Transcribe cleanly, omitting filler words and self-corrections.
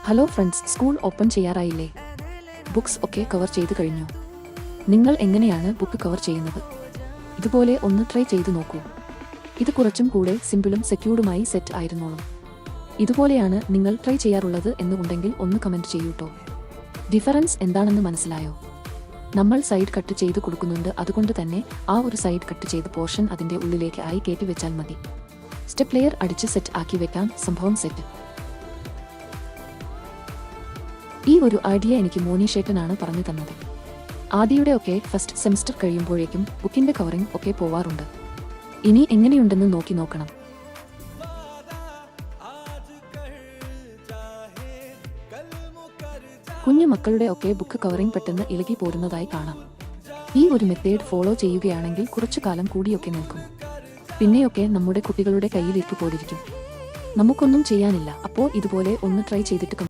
Hello friends, school open ചെയ്യാറായില്ലേ? Books ഒക്കെ cover ചെയ്ത് കഴിഞ്ഞു. നിങ്ങൾ എങ്ങനെയാണ് ബുക്ക് കവർ ചെയ്യുന്നത്? ഇതുപോലെ ഒന്ന് ട്രൈ ചെയ്തു നോക്കൂ. ഇത് കുറച്ചും കൂടെ സിമ്പിളും സെക്യൂർഡുമായി സെറ്റ് ആയിരുന്നോളും. ഇതുപോലെയാണ് നിങ്ങൾ ട്രൈ ചെയ്യാറുള്ളത് എന്ന് ഉണ്ടെങ്കിൽ ഒന്ന് കമൻറ്റ് ചെയ്യൂട്ടോ. ഡിഫറൻസ് എന്താണെന്ന് മനസ്സിലായോ? നമ്മൾ സൈഡ് കട്ട് ചെയ്ത് കൊടുക്കുന്നുണ്ട്, അതുകൊണ്ട് തന്നെ ആ ഒരു സൈഡ് കട്ട് ചെയ്ത പോർഷൻ അതിൻ്റെ ഉള്ളിലേക്ക് ആയി കയറ്റി വെച്ചാൽ മതി. സ്റ്റെപ്പ് ലെയർ അടിച്ച് സെറ്റ് ആക്കി വെക്കാം. സംഭവം സെറ്റ്. ഈ ഒരു ഐഡിയ എനിക്ക് മോനിഷേട്ടനാണ് പറഞ്ഞു തന്നത്. ആദിയുടെ ഒക്കെ ഫസ്റ്റ് സെമിസ്റ്റർ കഴിയുമ്പോഴേക്കും ബുക്കിന്റെ കവറിംഗ് ഒക്കെ പോവാറുണ്ട്. ഇനി എങ്ങനെയുണ്ടെന്ന് നോക്കണം. കുഞ്ഞു മക്കളുടെ ഒക്കെ ബുക്ക് കവറിംഗ് പെട്ടെന്ന് ഇളകി പോരുന്നതായി കാണാം. ഈ ഒരു മെത്തേഡ് ഫോളോ ചെയ്യുകയാണെങ്കിൽ കുറച്ചു കാലം കൂടിയൊക്കെ നിൽക്കും. പിന്നെയൊക്കെ നമ്മുടെ കുട്ടികളുടെ കയ്യിലിരിപ്പ് പോലിരിക്കും. നമുക്കൊന്നും ചെയ്യാനില്ല. അപ്പോൾ ഇതുപോലെ ഒന്ന് ട്രൈ ചെയ്തിട്ട്